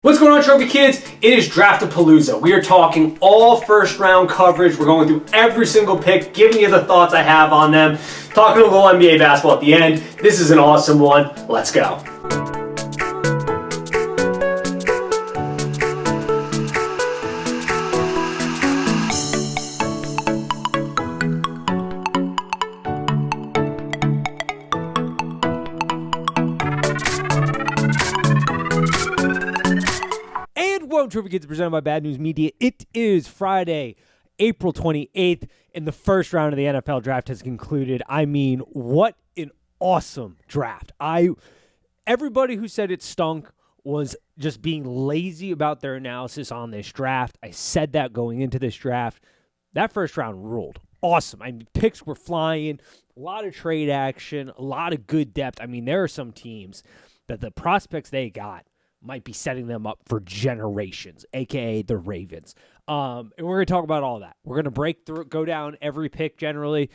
What's going on, Trophy Kids? It is Draftapalooza. We are talking all first round coverage. We're going through every single pick, giving you the thoughts I have on them, talking a little NBA basketball at the end. This is an awesome one. Let's go. Trophy Kids presented by Bad News Media. It is Friday, April 28th, and the first round of the NFL draft has concluded. I mean, what an awesome draft. Everybody who said it stunk was just being lazy about their analysis on this draft. I said that going into this draft. That first round ruled. Awesome. I mean, picks were flying, a lot of trade action, a lot of good depth. I mean, there are some teams that the prospects they got might be setting them up for generations, a.k.a. the Ravens. And we're going to talk about all that. We're going to break through, go down every pick generally.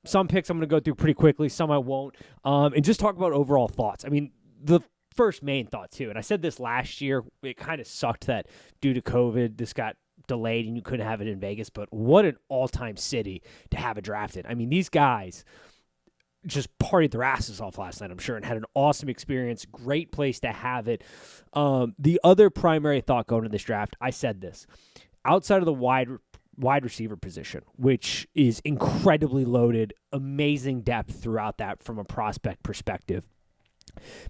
Some picks I'm going to go through pretty quickly, some I won't. And just talk about overall thoughts. I mean, the first main thought, too, and I said this last year, it kind of sucked that due to COVID, this got delayed and you couldn't have it in Vegas, but what an all-time city to have it drafted. I mean, these guys just partied their asses off last night, I'm sure, and had an awesome experience. Great place to have it. The other primary thought going into this draft, I said this, outside of the wide receiver position, which is incredibly loaded, amazing depth throughout that from a prospect perspective.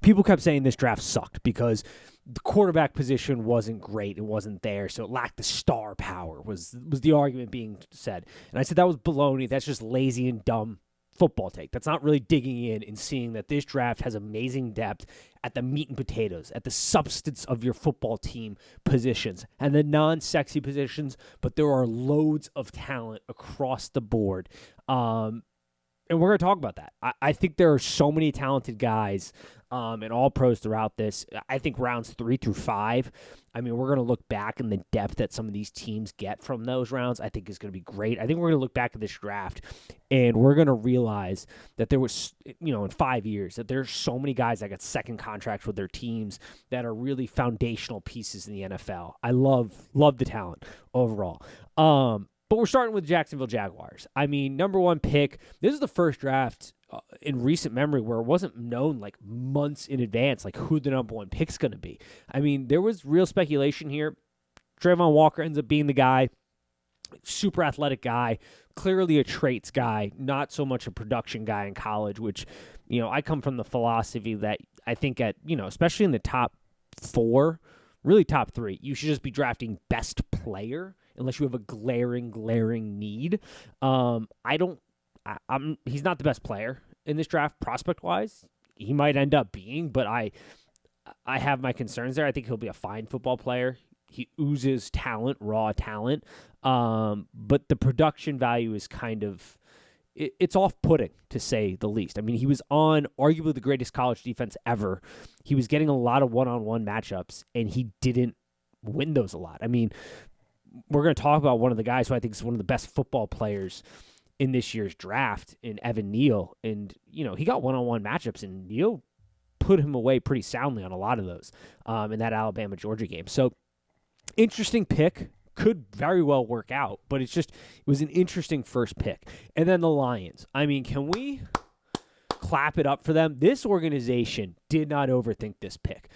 People kept saying this draft sucked because the quarterback position wasn't great. It wasn't there, so it lacked the star power, was the argument being said. And I said that was baloney. That's just lazy and dumb football take. That's not really digging in and seeing that this draft has amazing depth at the meat and potatoes, at the substance of your football team positions and the non-sexy positions, but there are loads of talent across the board. And we're going to talk about that. I think there are so many talented guys and all pros throughout this. I think rounds 3 through 5, I mean, we're going to look back in the depth that some of these teams get from those rounds. I think is going to be great. I think we're going to look back at this draft and we're going to realize that there was, in 5 years, that there's so many guys that got second contracts with their teams that are really foundational pieces in the NFL. I love the talent overall. But we're starting with Jacksonville Jaguars. I mean, number one pick. This is the first draft in recent memory where it wasn't known like months in advance like who the number one pick's going to be. I mean, there was real speculation here. Trayvon Walker ends up being the guy. Super athletic guy. Clearly a traits guy. Not so much a production guy in college, which, I come from the philosophy that I think at, especially in the top 4, really top 3, you should just be drafting best player unless you have a glaring need. He's not the best player in this draft prospect-wise. He might end up being, but I have my concerns there. I think he'll be a fine football player. He oozes talent, raw talent, but the production value is kind of, it's off-putting, to say the least. I mean, he was on arguably the greatest college defense ever. He was getting a lot of one-on-one matchups, and he didn't win those a lot. I mean, we're going to talk about one of the guys who I think is one of the best football players in this year's draft, in Evan Neal. And, he got one-on-one matchups, and Neal put him away pretty soundly on a lot of those in that Alabama-Georgia game. So, interesting pick. Could very well work out, but it was an interesting first pick. And then the Lions. I mean, can we clap it up for them? This organization did not overthink this pick.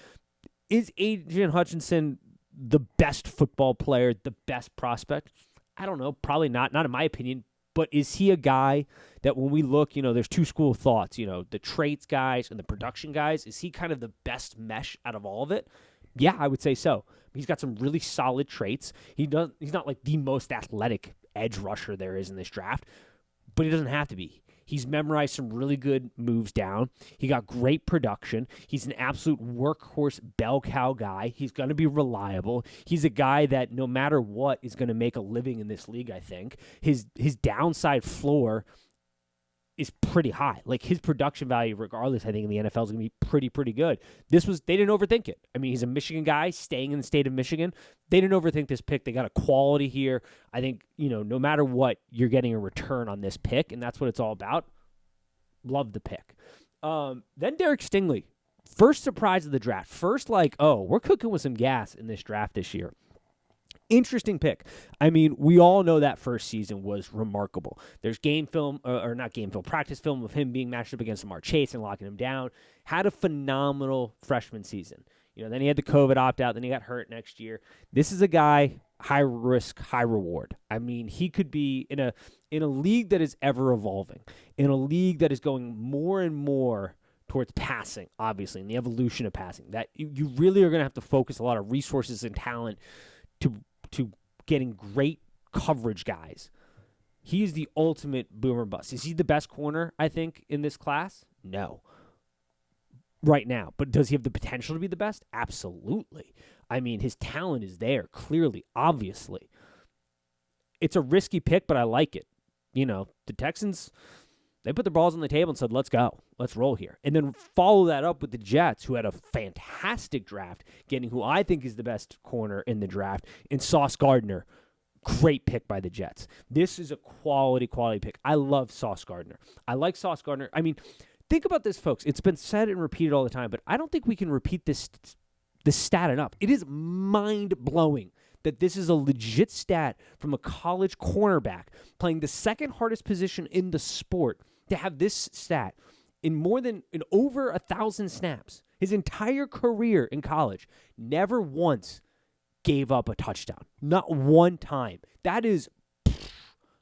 Is Adrian Hutchinson the best football player, the best prospect? I don't know. Probably not in my opinion. But is he a guy that when we look, there's two school of thoughts, the traits guys and the production guys. Is he kind of the best mesh out of all of it? Yeah, I would say so. He's got some really solid traits. He's not like the most athletic edge rusher there is in this draft, but he doesn't have to be. He's memorized some really good moves down. He got great production. He's an absolute workhorse bell cow guy. He's going to be reliable. He's a guy that no matter what is going to make a living in this league, I think. His downside floor is pretty high. Like his production value, regardless, I think in the NFL is going to be pretty good. They didn't overthink it. I mean, he's a Michigan guy staying in the state of Michigan. They didn't overthink this pick. They got a quality here. I think, no matter what, you're getting a return on this pick, and that's what it's all about. Love the pick. Then Derek Stingley First surprise of the draft. First, like, oh, we're cooking with some gas in this draft this year. Interesting pick. I mean, we all know that first season was remarkable. There's game film, or not game film, practice film of him being matched up against Lamar Chase and locking him down. Had a phenomenal freshman season. Then he had the COVID opt-out, then he got hurt next year. This is a guy, high risk, high reward. I mean, he could be in a league that is ever evolving, in a league that is going more and more towards passing, obviously, and the evolution of passing. That you really are going to have to focus a lot of resources and talent to getting great coverage guys. He's the ultimate boomer bust. Is he the best corner, I think, in this class? No. Right now. But does he have the potential to be the best? Absolutely. I mean, his talent is there, clearly, obviously. It's a risky pick, but I like it. The Texans, they put their balls on the table and said, let's go. Let's roll here. And then follow that up with the Jets, who had a fantastic draft, getting who I think is the best corner in the draft, in Sauce Gardner. Great pick by the Jets. This is a quality pick. I love Sauce Gardner. I like Sauce Gardner. I mean, think about this, folks. It's been said and repeated all the time, but I don't think we can repeat this stat enough. It is mind-blowing that this is a legit stat from a college cornerback playing the second hardest position in the sport to have this stat in over 1,000 snaps. His entire career in college, never once gave up a touchdown. Not one time. That is,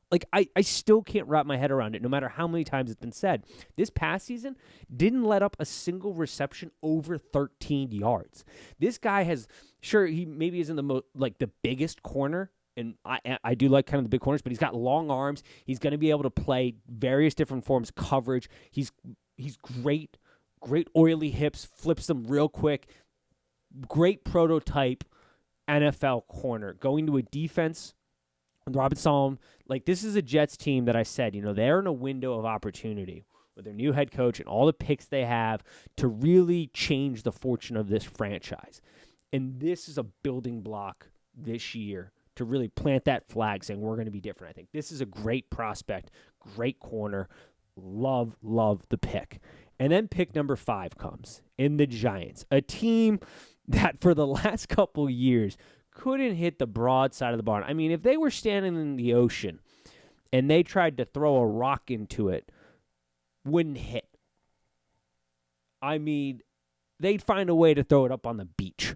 like, I still can't wrap my head around it, no matter how many times it's been said. This past season didn't let up a single reception over 13 yards. This guy has, sure, he maybe isn't the biggest corner, and I do like kind of the big corners, but he's got long arms. He's going to be able to play various different forms of coverage. He's great oily hips, flips them real quick. Great prototype NFL corner. Going to a defense with Robert Salem, like, this is a Jets team that I said, they're in a window of opportunity with their new head coach and all the picks they have to really change the fortune of this franchise. And this is a building block this year to really plant that flag saying we're going to be different. I think this is a great prospect, great corner. Love the pick. And then pick number 5 comes in the Giants, a team that for the last couple years couldn't hit the broad side of the barn. I mean, if they were standing in the ocean and they tried to throw a rock into it, wouldn't hit. I mean, they'd find a way to throw it up on the beach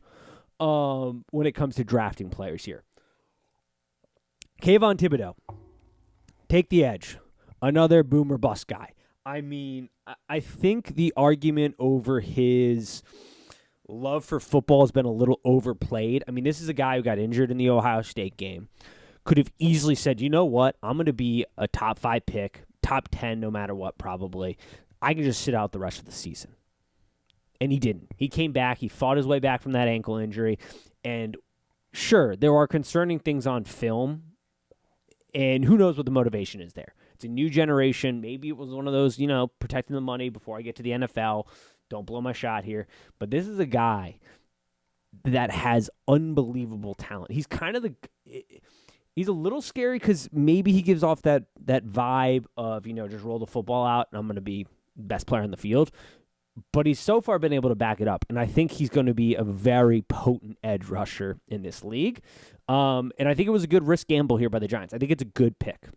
when it comes to drafting players here. Kayvon Thibodeau, take the edge. Another boomer bust guy. I mean, I think the argument over his love for football has been a little overplayed. I mean, this is a guy who got injured in the Ohio State game. Could have easily said, you know what, I'm going to be a top 5 pick, top 10 no matter what probably. I can just sit out the rest of the season. And he didn't. He came back. He fought his way back from that ankle injury. And sure, there are concerning things on film. And who knows what the motivation is there. It's a new generation. Maybe it was one of those, protecting the money before I get to the NFL. Don't blow my shot here. But this is a guy that has unbelievable talent. He's kind of he's a little scary because maybe he gives off that vibe of, just roll the football out and I'm going to be best player on the field. But he's so far been able to back it up. And I think he's going to be a very potent edge rusher in this league. And I think it was a good risk gamble here by the Giants. I think it's a good pick.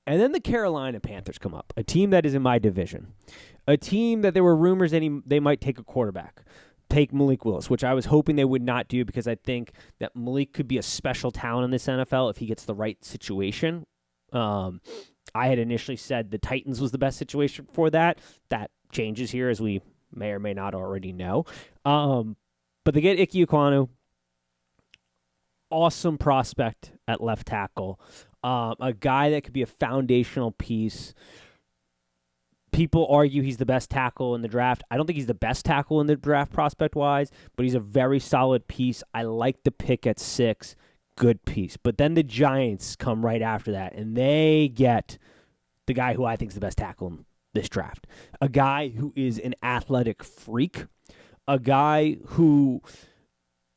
And then the Carolina Panthers come up, a team that is in my division, a team that there were rumors that they might take a quarterback, take Malik Willis, which I was hoping they would not do because I think that Malik could be a special talent in this NFL if he gets the right situation. I had initially said the Titans was the best situation for that. That changes here, as we may or may not already know. But they get Ike Ekwonu, awesome prospect at left tackle, a guy that could be a foundational piece. People argue he's the best tackle in the draft. I don't think he's the best tackle in the draft prospect-wise, but he's a very solid piece. I like the pick at 6. Good piece. But then the Giants come right after that, and they get the guy who I think is the best tackle in this draft. A guy who is an athletic freak. A guy who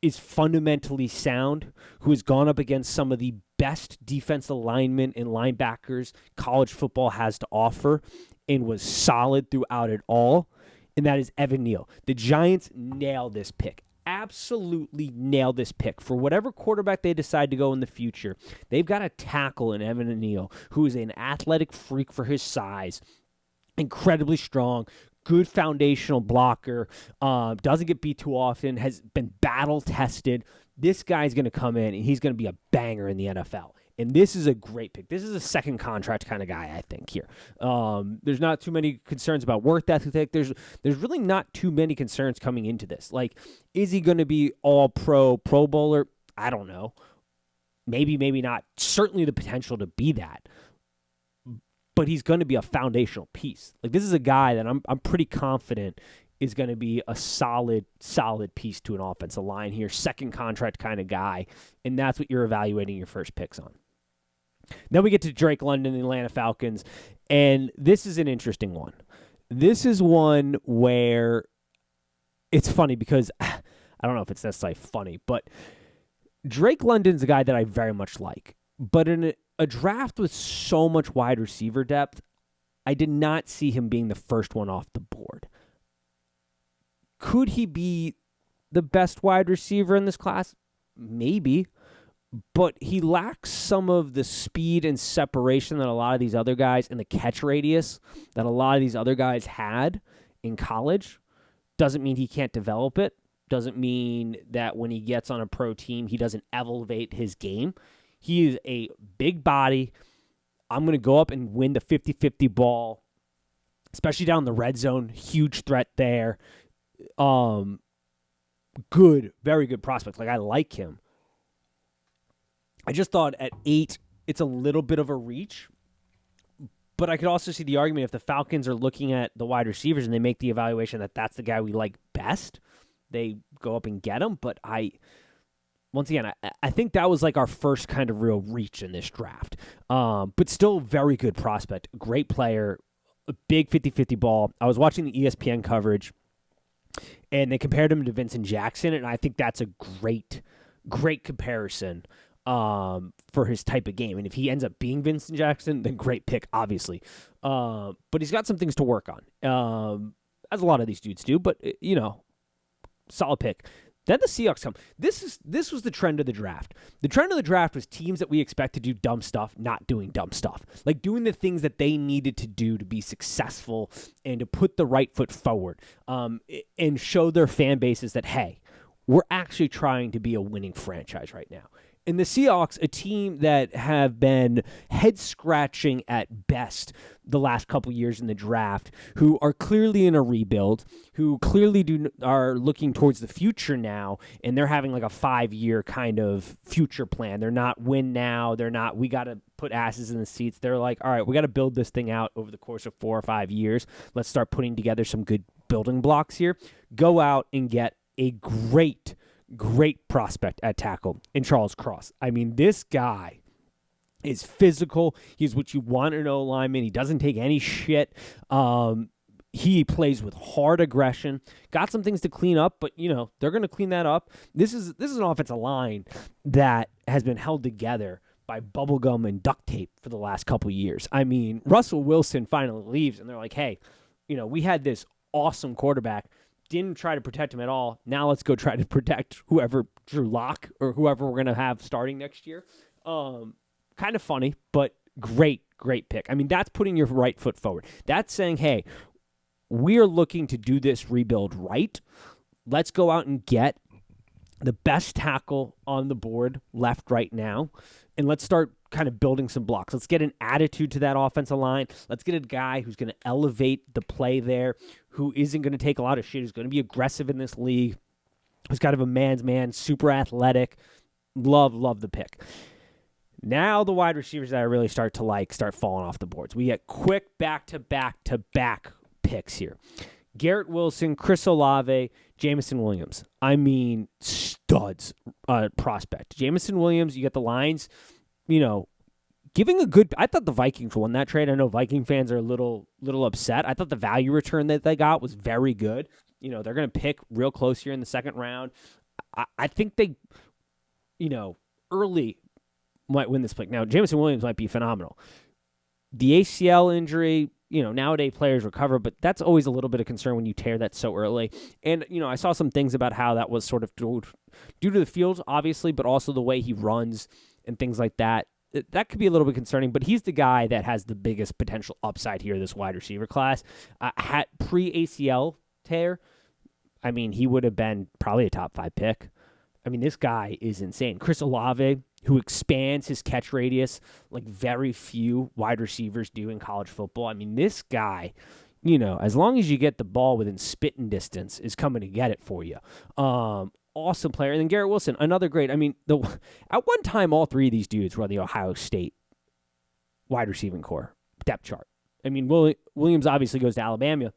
is fundamentally sound, who has gone up against some of the best defensive linemen and linebackers college football has to offer, and was solid throughout it all. and that is Evan Neal. The Giants nailed this pick. Absolutely nailed this pick. For whatever quarterback they decide to go in the future, they've got a tackle in Evan Neal, who is an athletic freak for his size, incredibly strong, good foundational blocker, doesn't get beat too often, has been battle tested. This guy's going to come in, and he's going to be a banger in the NFL. And this is a great pick. This is a second contract kind of guy, I think, here. There's not too many concerns about work ethic. There's really not too many concerns coming into this. Like, is he going to be all-pro, Pro Bowler? I don't know. Maybe, maybe not. Certainly the potential to be that. But he's going to be a foundational piece. Like, this is a guy that I'm pretty confident is going to be a solid piece to an offensive line here. Second contract kind of guy. And that's what you're evaluating your first picks on. Then we get to Drake London, the Atlanta Falcons, and this is an interesting one. This is one where it's funny because I don't know if it's necessarily funny, but Drake London's a guy that I very much like. But in a draft with so much wide receiver depth, I did not see him being the first one off the board. Could he be the best wide receiver in this class? Maybe. But he lacks some of the speed and separation that a lot of these other guys, and the catch radius that a lot of these other guys had in college. Doesn't mean he can't develop it. Doesn't mean that when he gets on a pro team, he doesn't elevate his game. He is a big body. I'm going to go up and win the 50-50 ball, especially down the red zone. Huge threat there. Good, very good prospect. Like, I like him. I just thought at 8, it's a little bit of a reach. But I could also see the argument if the Falcons are looking at the wide receivers and they make the evaluation that that's the guy we like best, they go up and get him. But once again, I think that was like our first kind of real reach in this draft. But still very good prospect, great player, a big 50-50 ball. I was watching the ESPN coverage, and they compared him to Vincent Jackson, and I think that's a great comparison for his type of game. And if he ends up being Vincent Jackson, then great pick, obviously. But he's got some things to work on, as a lot of these dudes do. But, solid pick. Then the Seahawks come. This was the trend of the draft. The trend of the draft was teams that we expect to do dumb stuff, not doing dumb stuff. Like doing the things that they needed to do to be successful and to put the right foot forward, and show their fan bases that, hey, we're actually trying to be a winning franchise right now. And the Seahawks, a team that have been head-scratching at best the last couple years in the draft, who are clearly in a rebuild, who clearly are looking towards the future now, and they're having like a 5-year kind of future plan. They're not win now. They're not, we got to put asses in the seats. They're like, all right, we got to build this thing out over the course of 4 or 5 years. Let's start putting together some good building blocks here. Go out and get a great prospect at tackle in Charles Cross. I mean, this guy is physical. He's what you want in an O-lineman. He doesn't take any shit. He plays with hard aggression. Got some things to clean up, but, they're going to clean that up. This is an offensive line that has been held together by bubblegum and duct tape for the last couple years. I mean, Russell Wilson finally leaves, and they're like, hey, we had this awesome quarterback, didn't try to protect him at all. Now let's go try to protect whoever Drew Lock or whoever we're going to have starting next year. Kind of funny, but great pick. I mean, that's putting your right foot forward. That's saying, hey, we're looking to do this rebuild right. Let's go out and get the best tackle on the board left right now, and let's start kind of building some blocks. Let's get an attitude to that offensive line. Let's get a guy who's going to elevate the play there, who isn't going to take a lot of shit, who's going to be aggressive in this league, who's kind of a man's man, super athletic. Love the pick. Now the wide receivers that I really start falling off the boards. We get quick back-to-back picks here. Garrett Wilson, Chris Olave, Jameson Williams. I mean, studs prospect. Jameson Williams, you get the Lions, giving a good. I thought the Vikings won that trade. I know Viking fans are a little upset. I thought the value return that they got was very good. They're going to pick real close here in the second round. I think they, early might win this pick. Now, Jameson Williams might be phenomenal. The ACL injury, nowadays players recover, but that's always a little bit of concern when you tear that so early. And, I saw some things about how that was sort of due to the field, obviously, but also the way he runs and things like that. That could be a little bit concerning, but he's the guy that has the biggest potential upside here, this wide receiver class. Had pre-ACL tear, he would have been probably a top 5 pick. This guy is insane. Chris Olave, who expands his catch radius like very few wide receivers do in college football. This guy, as long as you get the ball within spitting distance, is coming to get it for you. Awesome player. And then Garrett Wilson, another great. At one time, all 3 of these dudes were on the Ohio State wide receiving core depth chart. Williams obviously goes to Alabama.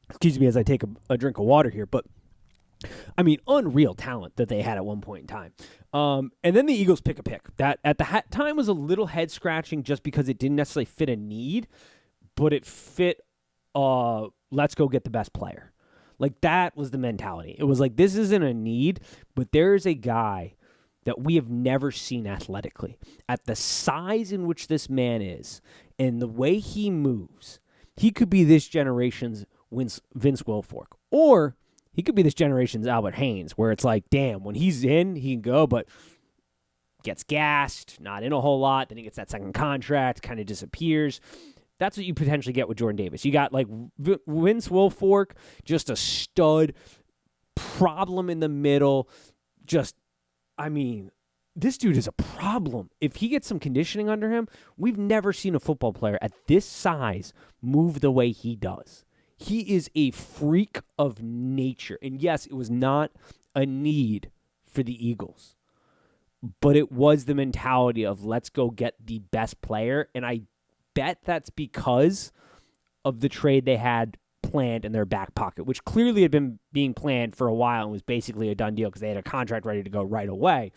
Excuse me as I take a drink of water here, but unreal talent that they had at one point in time. And then the Eagles pick a pick that at the time was a little head scratching just because it didn't necessarily fit a need, but it fit let's go get the best player. Like, that was the mentality. It was like, this isn't a need, but there is a guy that we have never seen athletically. At the size in which this man is and the way he moves, he could be this generation's Vince Wilfork, or he could be this generation's Albert Haynes, where it's like, damn, when he's in, he can go, but gets gassed, not in a whole lot. Then he gets that second contract, kind of disappears. That's what you potentially get with Jordan Davis. You got like Vince Wilfork, just a stud, problem in the middle. This dude is a problem. If he gets some conditioning under him, we've never seen a football player at this size move the way he does. He is a freak of nature. And yes, it was not a need for the Eagles, but it was the mentality of let's go get the best player. And I bet that's because of the trade they had planned in their back pocket, which clearly had been being planned for a while and was basically a done deal because they had a contract ready to go right away.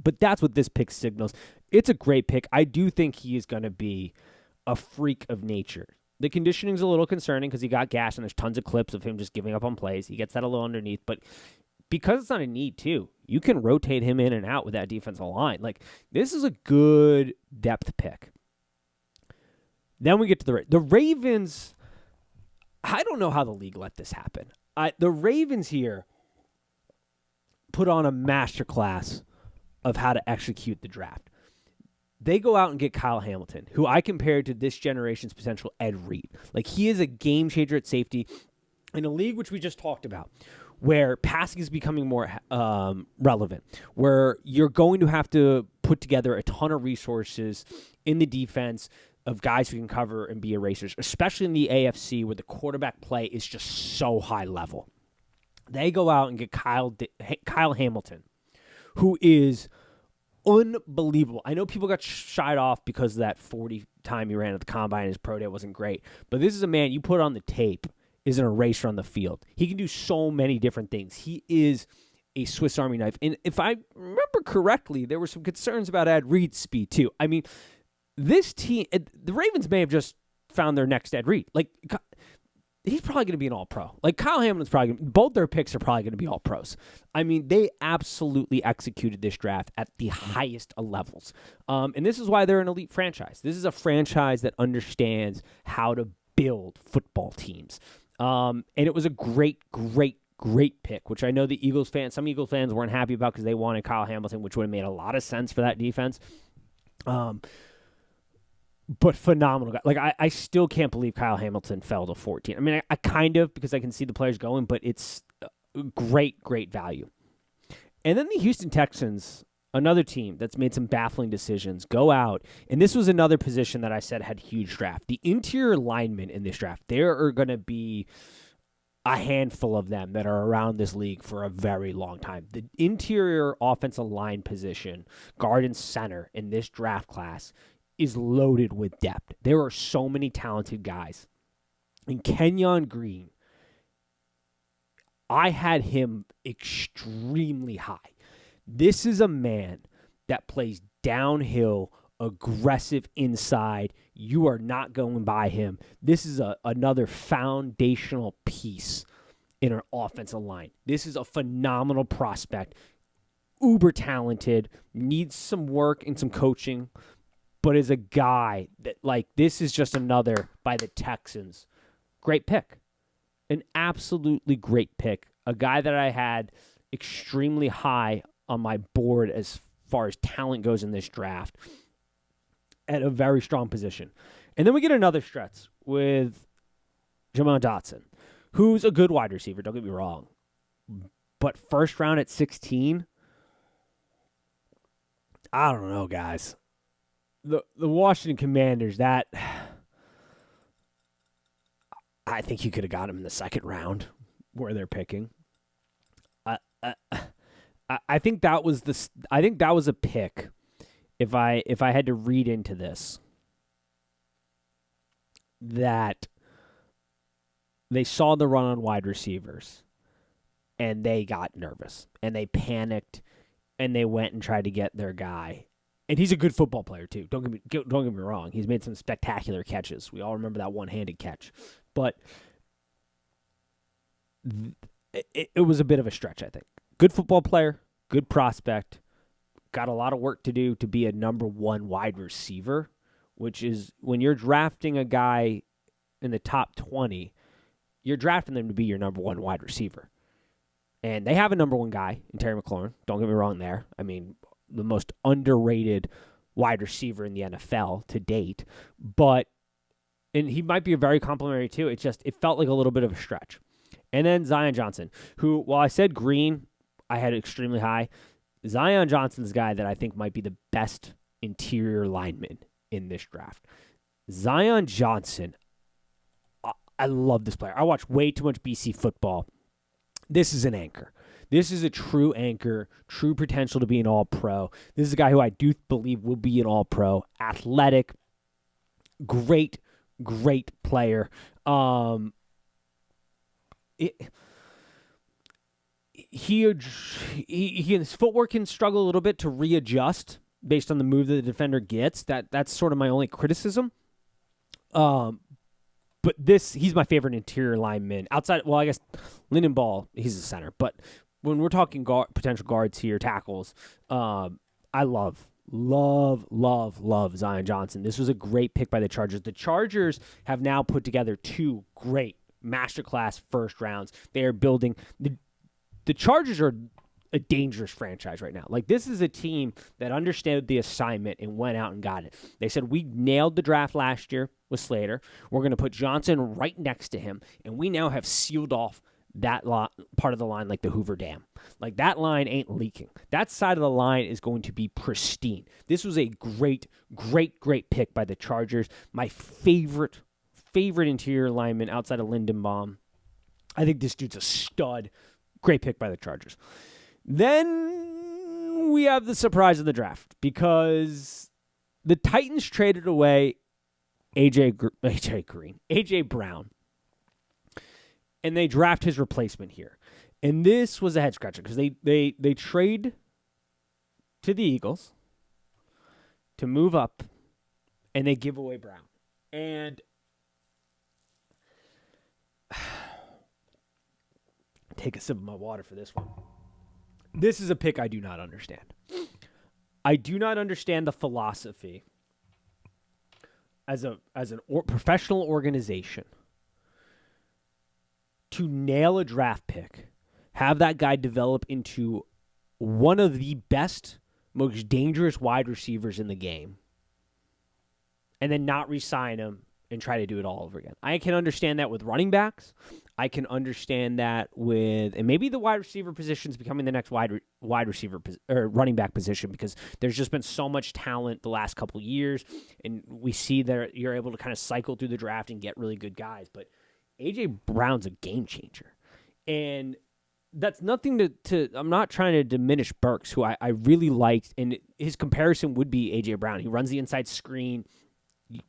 But that's what this pick signals. It's a great pick. I do think he is going to be a freak of nature. The conditioning's a little concerning because he got gassed, and there's tons of clips of him just giving up on plays. He gets that a little underneath, but because it's not a need too, you can rotate him in and out with that defensive line. Like, this is a good depth pick. Then we get to the Ravens. I don't know how the league let this happen. The Ravens here put on a masterclass of how to execute the draft. They go out and get Kyle Hamilton, who I compared to this generation's potential Ed Reed. Like, he is a game changer at safety in a league which we just talked about, where passing is becoming more relevant, where you're going to have to put together a ton of resources in the defense of guys who can cover and be erasers, especially in the AFC where the quarterback play is just so high level. They go out and get Kyle Hamilton, who is unbelievable. I know people got shied off because of that 40 time he ran at the combine. His pro day wasn't great, but this is a man you put on the tape is an eraser on the field. He can do so many different things. He is a Swiss Army knife. And if I remember correctly, there were some concerns about Ed Reed's speed too. This team, the Ravens may have just found their next Ed Reed. Like, he's probably going to be an all-pro. Like, Kyle Hamilton's probably both their picks are probably going to be all-pros. They absolutely executed this draft at the highest of levels. And this is why they're an elite franchise. This is a franchise that understands how to build football teams. And it was a great pick, which I know some Eagles fans weren't happy about because they wanted Kyle Hamilton, which would have made a lot of sense for that defense. But phenomenal guy. Like, I still can't believe Kyle Hamilton fell to 14. I kind of, because I can see the players going, but it's great value. And then the Houston Texans, another team that's made some baffling decisions, go out. And this was another position that I said had huge draft. The interior linemen in this draft, there are going to be a handful of them that are around this league for a very long time. The interior offensive line position, guard and center in this draft class, is loaded with depth. There are so many talented guys. And Kenyon Green, I had him extremely high. This is a man that plays downhill, aggressive inside. You are not going by him. This is another foundational piece in our offensive line. This is a phenomenal prospect. Uber talented, needs some work and some coaching, but is a guy that, like, this is just another by the Texans. Great pick. An absolutely great pick. A guy that I had extremely high on my board as far as talent goes in this draft at a very strong position. And then we get another stretch with Jamal Dotson, who's a good wide receiver, don't get me wrong. But first round at 16, I don't know, guys. The Washington Commanders, that I think you could have got him in the second round where they're picking. I think that was a pick. If I had to read into this, that they saw the run on wide receivers and they got nervous and they panicked and they went and tried to get their guy. And he's a good football player too. Don't get me wrong. He's made some spectacular catches. We all remember that one-handed catch. But it was a bit of a stretch, I think. Good football player, good prospect, got a lot of work to do to be a number one wide receiver, which is when you're drafting a guy in the top 20, you're drafting them to be your number one wide receiver. And they have a number one guy in Terry McLaurin. Don't get me wrong there. I mean, the most underrated wide receiver in the NFL to date. And he might be a very complimentary too. It felt like a little bit of a stretch. And then Zion Johnson, who, while I said Green, I had extremely high. Zion Johnson's the guy that I think might be the best interior lineman in this draft. Zion Johnson, I love this player. I watch way too much BC football. This is an anchor. This is a true anchor, true potential to be an all-pro. This is a guy who I do believe will be an all-pro. Athletic, great player. His footwork can struggle a little bit to readjust based on the move that the defender gets. That's sort of my only criticism. But he's my favorite interior lineman. Outside, well, I guess Lyndon Ball, he's a center. But when we're talking potential guards here, tackles, I love Zion Johnson. This was a great pick by the Chargers. The Chargers have now put together two great masterclass first rounds. They are building the Chargers are a dangerous franchise right now. Like, this is a team that understood the assignment and went out and got it. They said, we nailed the draft last year with Slater. We're going to put Johnson right next to him, and we now have sealed off that part of the line like the Hoover Dam. Like, that line ain't leaking. That side of the line is going to be pristine. This was a great pick by the Chargers. My favorite interior lineman outside of Lindenbaum. I think this dude's a stud. Great pick by the Chargers. Then we have the surprise of the draft because the Titans traded away AJ Brown, and they draft his replacement here. And this was a head scratcher because they trade to the Eagles to move up, and they give away Brown. And take a sip of my water for this one. This is a pick I do not understand. I do not understand the philosophy as an professional organization to nail a draft pick, have that guy develop into one of the best, most dangerous wide receivers in the game, and then not re-sign him and try to do it all over again. I can understand that with running backs. I can understand that with, and maybe the wide receiver position is becoming the next wide receiver or running back position because there's just been so much talent the last couple of years, and we see that you're able to kind of cycle through the draft and get really good guys. But AJ Brown's a game changer, and that's nothing to I'm not trying to diminish Burks, who I really liked, and his comparison would be AJ Brown. He runs the inside screen.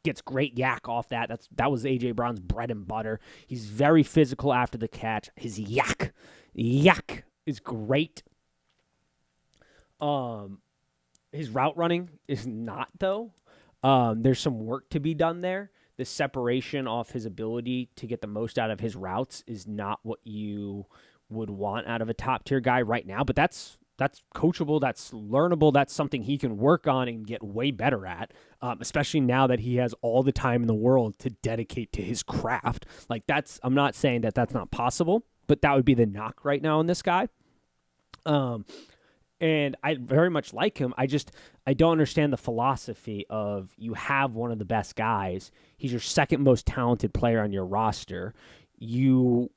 Gets great yak off that. That was A.J. Brown's bread and butter. He's very physical after the catch. His yak is great. His route running is not, though. There's some work to be done there. The separation off his ability to get the most out of his routes is not what you would want out of a top-tier guy right now, but that's That's coachable. That's learnable. That's something he can work on and get way better at, especially now that he has all the time in the world to dedicate to his craft. Like I'm not saying that that's not possible, but that would be the knock right now on this guy. And I very much like him. I don't understand the philosophy of you have one of the best guys. He's your second most talented player on your roster. You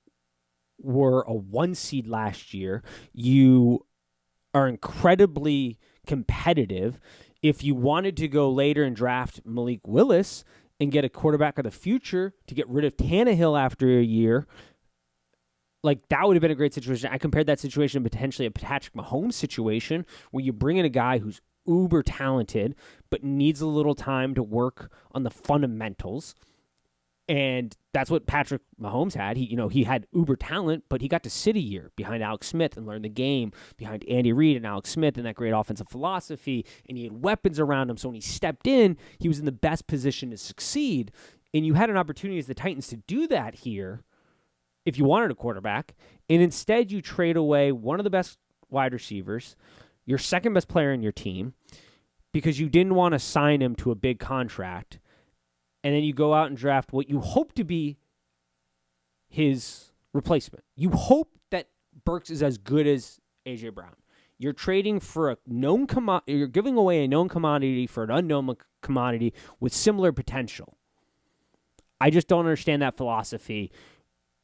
were a 1 seed last year. You are incredibly competitive. If you wanted to go later and draft Malik Willis and get a quarterback of the future to get rid of Tannehill after a year, like that would have been a great situation. I compared that situation to potentially a Patrick Mahomes situation where you bring in a guy who's uber talented but needs a little time to work on the fundamentals. And that's what Patrick Mahomes had. He had uber talent, but he got to sit a year behind Alex Smith and learn the game behind Andy Reid and Alex Smith and that great offensive philosophy. And he had weapons around him. So when he stepped in, he was in the best position to succeed. And you had an opportunity as the Titans to do that here if you wanted a quarterback. And instead you trade away one of the best wide receivers, your second best player in your team, because you didn't want to sign him to a big contract. And then you go out and draft what you hope to be his replacement. You hope that Burks is as good as A.J. Brown. You're trading for a known commodity. You're giving away a known commodity for an unknown commodity with similar potential. I just don't understand that philosophy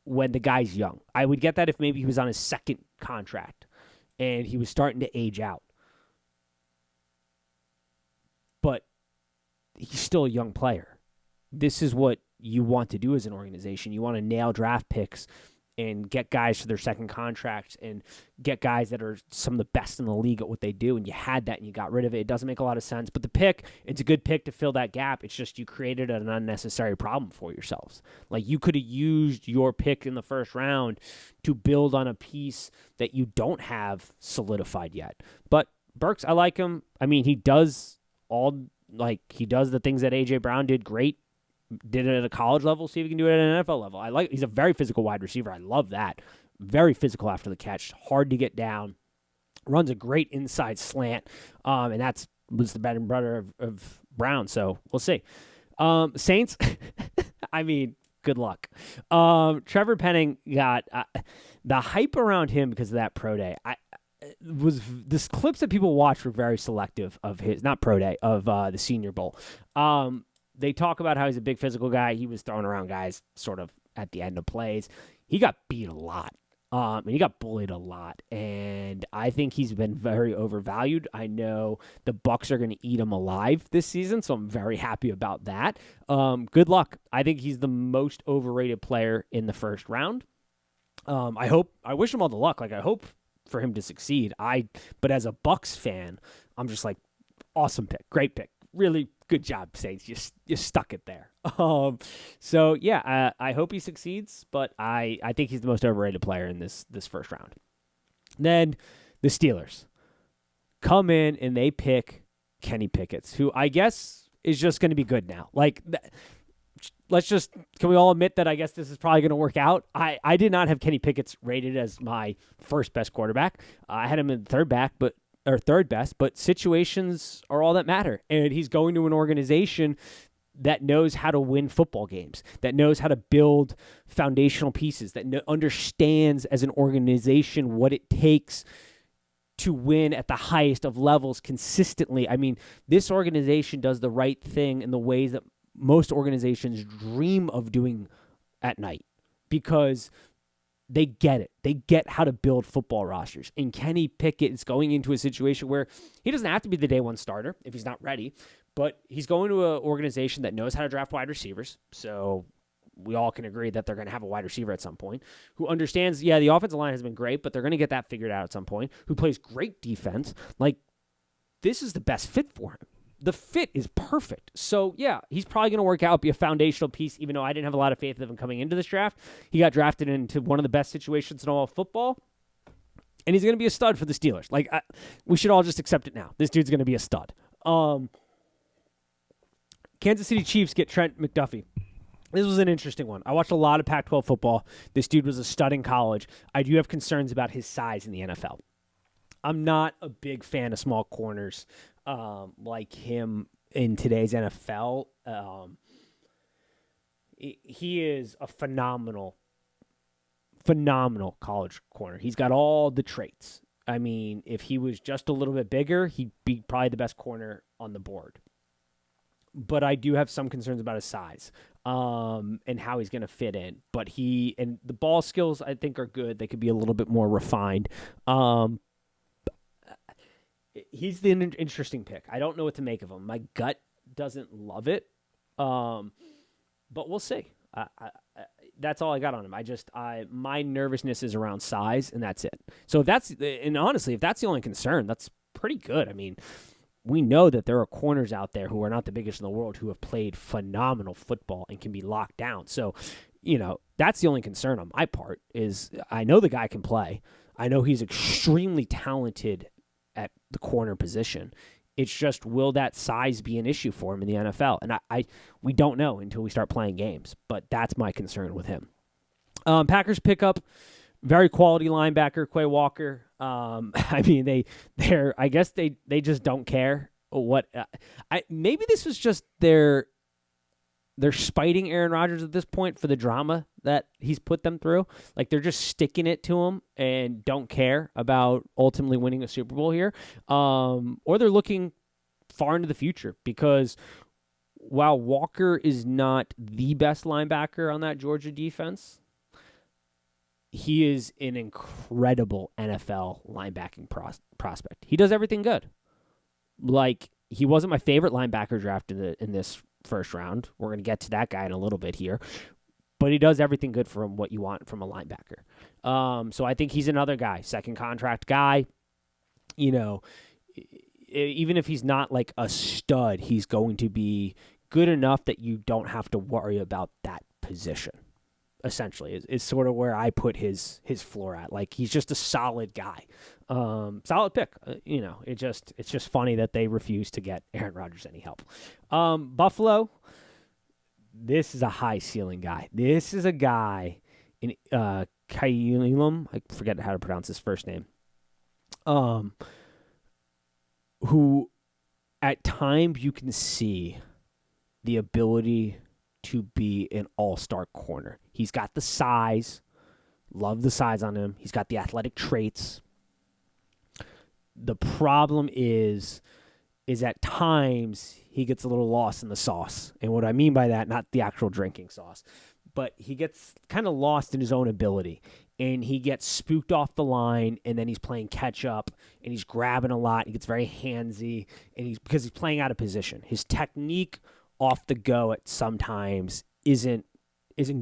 when the guy's young. I would get that if maybe he was on his second contract and he was starting to age out. But he's still a young player. This is what you want to do as an organization. You want to nail draft picks and get guys for their second contracts and get guys that are some of the best in the league at what they do. And you had that and you got rid of it. It doesn't make a lot of sense. But the pick, it's a good pick to fill that gap. It's just you created an unnecessary problem for yourselves. Like you could have used your pick in the first round to build on a piece that you don't have solidified yet. But Burks, I like him. I mean, he does the things that A.J. Brown did great. Did it at a college level, see if he can do it at an NFL level. He's a very physical wide receiver. I love that. Very physical after the catch. Hard to get down. Runs a great inside slant. And was the bread and butter of Brown. So we'll see. Saints, I mean, good luck. Trevor Penning got the hype around him because of that pro day. This clips that people watch were very selective of his, not pro day, of the Senior Bowl. They talk about how he's a big physical guy. He was throwing around guys sort of at the end of plays. He got beat a lot. And he got bullied a lot. And I think he's been very overvalued. I know the Bucs are going to eat him alive this season, so I'm very happy about that. Good luck. I think he's the most overrated player in the first round. I wish him all the luck. I hope for him to succeed. But as a Bucs fan, I'm just like, awesome pick, great pick. Really good job, Saints. You stuck it there. So yeah, I hope he succeeds, but I think he's the most overrated player in this first round. Then the Steelers come in and they pick Kenny Pickett, who I guess is just going to be good now. Can we all admit that I guess this is probably going to work out? I did not have Kenny Pickett rated as my first best quarterback. I had him in third best, but situations are all that matter. And he's going to an organization that knows how to win football games, that knows how to build foundational pieces, that understands as an organization what it takes to win at the highest of levels consistently. I mean, this organization does the right thing in the ways that most organizations dream of doing at night because they get it. They get how to build football rosters. And Kenny Pickett is going into a situation where he doesn't have to be the day one starter if he's not ready, but he's going to an organization that knows how to draft wide receivers. So we all can agree that they're going to have a wide receiver at some point who understands, the offensive line has been great, but they're going to get that figured out at some point, who plays great defense. This is the best fit for him. The fit is perfect. So, yeah, he's probably going to work out, be a foundational piece, even though I didn't have a lot of faith in him coming into this draft. He got drafted into one of the best situations in all of football, and he's going to be a stud for the Steelers. We should all just accept it now. This dude's going to be a stud. Kansas City Chiefs get Trent McDuffie. This was an interesting one. I watched a lot of Pac-12 football. This dude was a stud in college. I do have concerns about his size in the NFL. I'm not a big fan of small corners like him in today's NFL. He is a phenomenal college corner. He's got all the traits. I mean, if he was just a little bit bigger, he'd be probably the best corner on the board. But I do have some concerns about his size and how he's going to fit in. But and the ball skills, I think, are good. They could be a little bit more refined. He's the interesting pick. I don't know what to make of him. My gut doesn't love it, but we'll see. That's all I got on him. My nervousness is around size, and that's it. So honestly, if that's the only concern, that's pretty good. I mean, we know that there are corners out there who are not the biggest in the world who have played phenomenal football and can be locked down. So, that's the only concern on my part is I know the guy can play. I know he's extremely talented at the corner position. It's just, will that size be an issue for him in the NFL? And we don't know until we start playing games, but that's my concern with him. Packers pick up very quality linebacker, Quay Walker. I mean, I guess they just don't care what. Maybe this was just they're spiting Aaron Rodgers at this point for the drama that he's put them through. Like, they're just sticking it to him and don't care about ultimately winning a Super Bowl here. Or they're looking far into the future, because while Walker is not the best linebacker on that Georgia defense, he is an incredible NFL linebacking prospect. He does everything good. Like, he wasn't my favorite linebacker drafted in this first round. We're going to get to that guy in a little bit here. But he does everything good from what you want from a linebacker. So I think he's another guy, second contract guy. Even if he's not like a stud, he's going to be good enough that you don't have to worry about that position. Essentially, is sort of where I put his floor at. Like, he's just a solid guy, solid pick. It's just funny that they refuse to get Aaron Rodgers any help. Buffalo, this is a high ceiling guy. This is a guy in Kylum, I forget how to pronounce his first name, who at times you can see the ability to be an all-star corner. He's got the size. Love the size on him. He's got the athletic traits. The problem is at times he gets a little lost in the sauce. And what I mean by that, not the actual drinking sauce, but he gets kind of lost in his own ability. And he gets spooked off the line, and then he's playing catch-up, and he's grabbing a lot. He gets very handsy, and because he's playing out of position. His technique off the go at sometimes isn't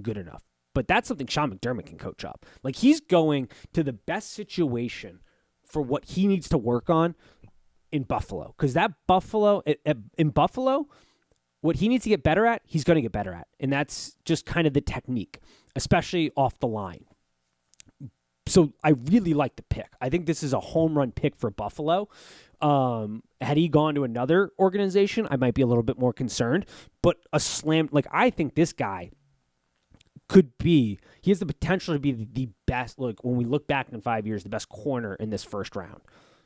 good enough. But that's something Sean McDermott can coach up. Like, he's going to the best situation for what he needs to work on in Buffalo. Because in Buffalo, what he needs to get better at, he's going to get better at. And that's just kind of the technique, especially off the line. So I really like the pick. I think this is a home run pick for Buffalo. Had he gone to another organization, I might be a little bit more concerned. But I think this guy he has the potential to be the best. Like, when we look back in 5 years, the best corner in this first round.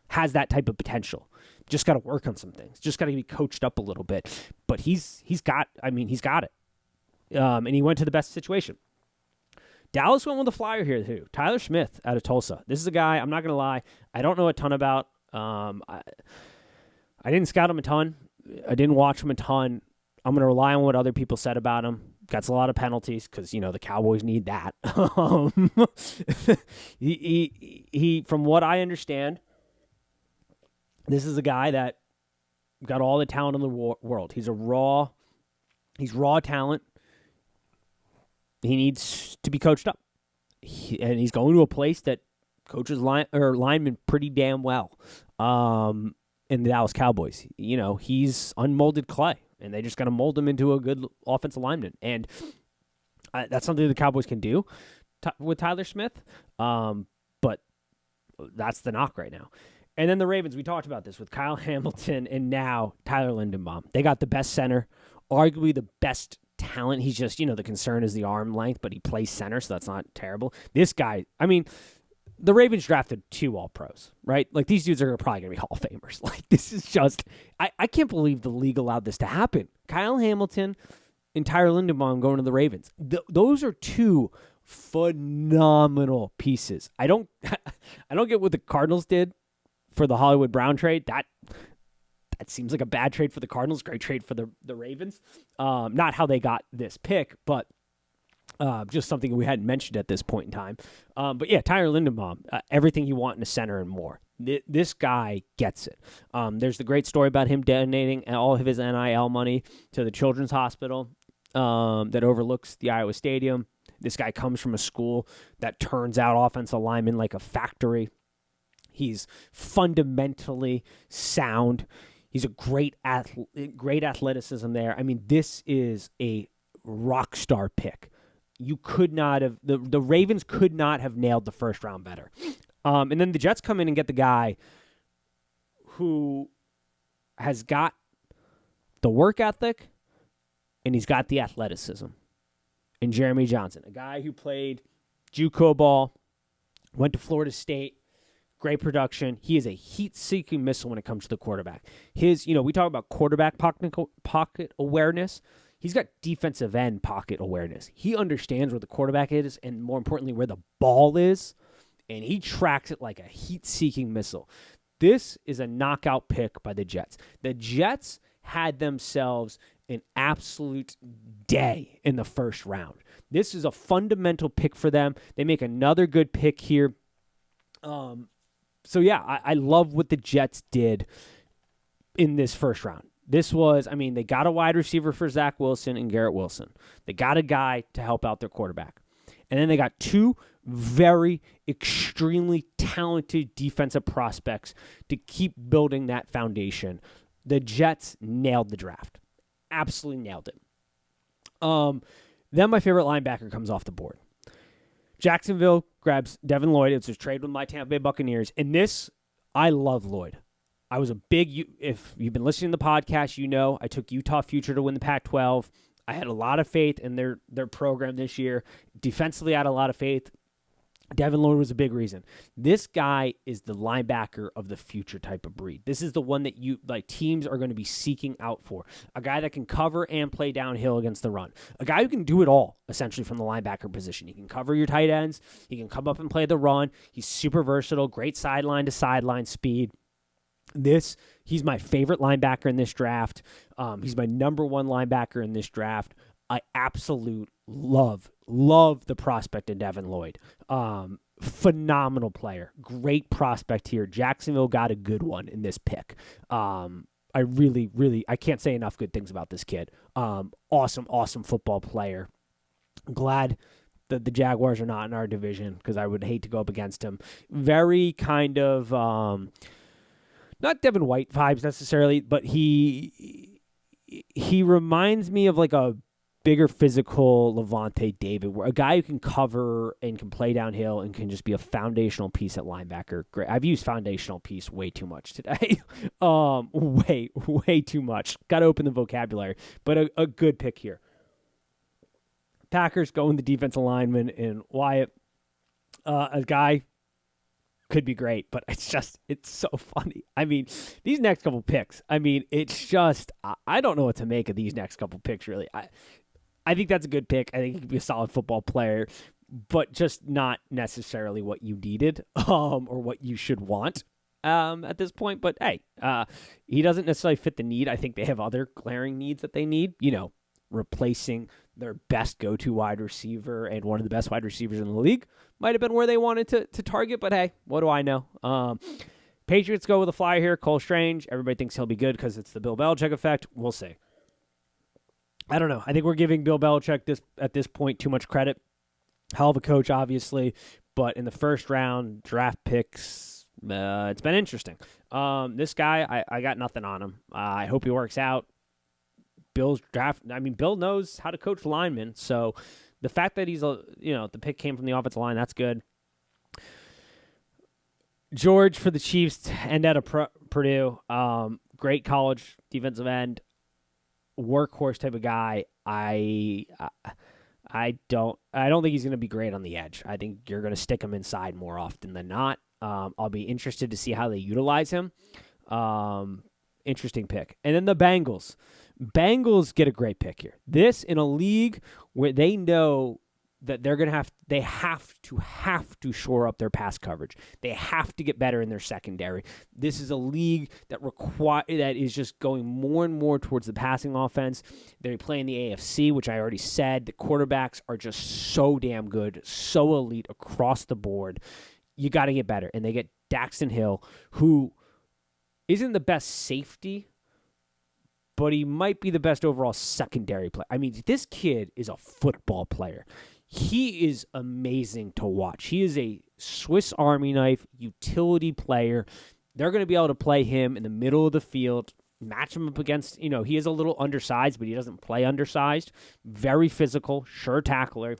Has that type of potential. Just got to work on some things. Just got to be coached up a little bit. But he's got it. And he went to the best situation. Dallas went with a flyer here, too. Tyler Smith out of Tulsa. This is a guy, I'm not going to lie, I don't know a ton about. I didn't scout him a ton. I didn't watch him a ton. I'm going to rely on what other people said about him. Gets a lot of penalties because, the Cowboys need that. He, from what I understand, this is a guy that got all the talent in the world. He's raw talent. He needs to be coached up. And he's going to a place that coaches linemen pretty damn well. In the Dallas Cowboys, he's unmolded clay, and they just got to mold him into a good offensive lineman. And that's something the Cowboys can do with Tyler Smith. But that's the knock right now. And then the Ravens, we talked about this with Kyle Hamilton and now Tyler Linderbaum. They got the best center, arguably the best talent. He's just, the concern is the arm length, but he plays center, so that's not terrible. This guy, the Ravens drafted 2 All-Pros, right? Like, these dudes are probably going to be Hall of Famers. Like, this is just, I can't believe the league allowed this to happen. Kyle Hamilton and Tyler Linderbaum going to the Ravens. Those are 2 phenomenal pieces. I don't get what the Cardinals did for the Hollywood Brown trade. That seems like a bad trade for the Cardinals, great trade for the Ravens. Not how they got this pick, but just something we hadn't mentioned at this point in time. But yeah, Tyler Linderbaum, everything you want in a center and more. This guy gets it. There's the great story about him donating all of his NIL money to the Children's Hospital that overlooks the Iowa Stadium. This guy comes from a school that turns out offensive linemen like a factory. He's fundamentally sound. He's a great athleticism there. I mean, this is a rock star pick. You could not have, the Ravens could not have nailed the first round better. And then the Jets come in and get the guy who has got the work ethic and he's got the athleticism. And Jeremy Johnson, a guy who played JUCO ball, went to Florida State, great production. He is a heat-seeking missile when it comes to the quarterback. We talk about quarterback pocket awareness. He's got defensive end pocket awareness. He understands where the quarterback is and, more importantly, where the ball is, and he tracks it like a heat-seeking missile. This is a knockout pick by the Jets. The Jets had themselves an absolute day in the first round. This is a fundamental pick for them. They make another good pick here. So, yeah, I love what the Jets did in this first round. This was, they got a wide receiver for Zach Wilson and Garrett Wilson. They got a guy to help out their quarterback. And then they got 2 very extremely talented defensive prospects to keep building that foundation. The Jets nailed the draft. Absolutely nailed it. Then my favorite linebacker comes off the board. Jacksonville grabs Devin Lloyd. It's a trade with my Tampa Bay Buccaneers. And this, I love Lloyd. I was a big, if you've been listening to the podcast, you know I took Utah Future to win the Pac-12. I had a lot of faith in their program this year. Defensively, I had a lot of faith. Devin Lloyd was a big reason. This guy is the linebacker of the future type of breed. This is the one that teams are going to be seeking out for. A guy that can cover and play downhill against the run. A guy who can do it all, essentially, from the linebacker position. He can cover your tight ends. He can come up and play the run. He's super versatile, great sideline to sideline speed. He's my favorite linebacker in this draft. He's my number 1 linebacker in this draft. I absolute love the prospect of Devin Lloyd. Phenomenal player. Great prospect here. Jacksonville got a good one in this pick. I really, I can't say enough good things about this kid. Awesome football player. Glad that the Jaguars are not in our division because I would hate to go up against him. Very kind of, not Devin White vibes necessarily, but he reminds me of like a bigger physical Levante David, where a guy who can cover and can play downhill and can just be a foundational piece at linebacker. Great. I've used foundational piece way too much today. Way too much. Got to open the vocabulary, but a good pick here. Packers going the defensive lineman in Wyatt. A guy could be great, but it's so funny. These next couple picks, it's just, I don't know what to make of these next couple picks, really. I think that's a good pick. I think he could be a solid football player, but just not necessarily what you needed or what you should want at this point. But, hey, he doesn't necessarily fit the need. I think they have other glaring needs that they need, replacing their best go-to wide receiver and one of the best wide receivers in the league. Might have been where they wanted to target, but hey, what do I know? Patriots go with a flyer here, Cole Strange. Everybody thinks he'll be good because it's the Bill Belichick effect. We'll see. I don't know. I think we're giving Bill Belichick at this point too much credit. Hell of a coach, obviously, but in the first round, draft picks, it's been interesting. This guy, I got nothing on him. I hope he works out. Bill's draft. Bill knows how to coach linemen, so the fact that he's the pick came from the offensive line, that's good. George for the Chiefs and out of Purdue, great college defensive end, workhorse type of guy. I I don't think he's going to be great on the edge. I think you're going to stick him inside more often than not. I'll be interested to see how they utilize him. Interesting pick. And then the Bengals. Bengals get a great pick here. This in a league where they know that they're going to have to shore up their pass coverage. They have to get better in their secondary. This is a league that is just going more and more towards the passing offense. They play in the AFC, which I already said. The quarterbacks are just so damn good, so elite across the board. You got to get better. And they get Daxton Hill, who isn't the best safety, but he might be the best overall secondary player. I mean, this kid is a football player. He is amazing to watch. He is a Swiss Army knife utility player. They're going to be able to play him in the middle of the field, match him up against, he is a little undersized, but he doesn't play undersized. Very physical, sure tackler,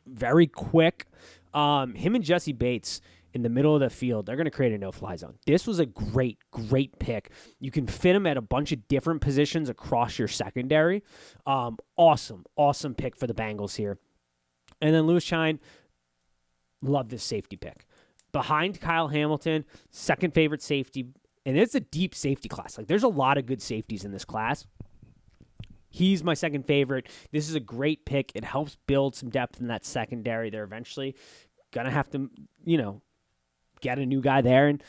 very quick. Him and Jesse Bates in the middle of the field, they're going to create a no-fly zone. This was a great pick. You can fit him at a bunch of different positions across your secondary. Awesome pick for the Bengals here. And then Lewis Chine, love this safety pick. Behind Kyle Hamilton, second favorite safety, and it's a deep safety class. Like, there's a lot of good safeties in this class. He's my second favorite. This is a great pick. It helps build some depth in that secondary. They're eventually going to have to, get a new guy there. And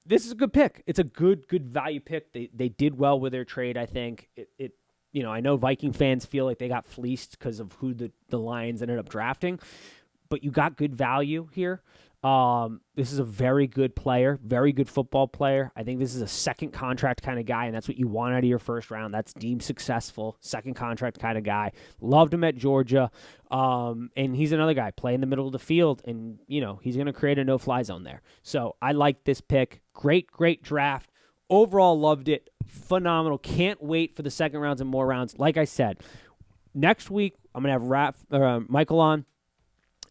this is a good pick. It's a good value pick. They did well with their trade, I think. I know Viking fans feel like they got fleeced because of who the Lions ended up drafting, but you got good value here. This is a very good player, very good football player. I think this is a second contract kind of guy, and that's what you want out of your first round. That's deemed successful, second contract kind of guy. Loved him at Georgia, and he's another guy, play in the middle of the field, and, he's going to create a no-fly zone there. So I like this pick. Great draft. Overall, loved it. Phenomenal. Can't wait for the second rounds and more rounds. Like I said, next week I'm going to have Michael on.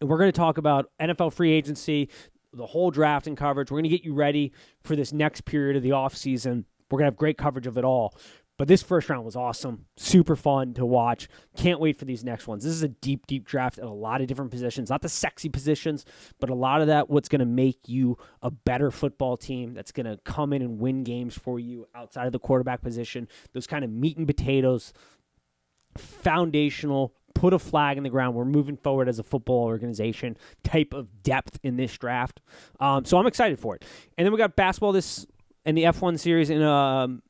And we're going to talk about NFL free agency, the whole draft and coverage. We're going to get you ready for this next period of the offseason. We're going to have great coverage of it all. But this first round was awesome. Super fun to watch. Can't wait for these next ones. This is a deep draft at a lot of different positions. Not the sexy positions, but a lot of that what's going to make you a better football team that's going to come in and win games for you outside of the quarterback position. Those kind of meat and potatoes, foundational, put a flag in the ground. We're moving forward as a football organization type of depth in this draft. So I'm excited for it. And then we got basketball in the F1 series in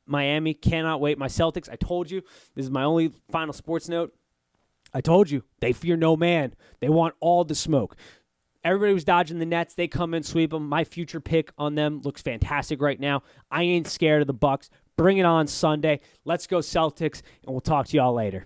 Miami. Cannot wait. My Celtics, I told you, this is my only final sports note. I told you, they fear no man. They want all the smoke. Everybody was dodging the Nets. They come in, sweep them. My future pick on them looks fantastic right now. I ain't scared of the Bucks. Bring it on Sunday. Let's go Celtics, and we'll talk to y'all later.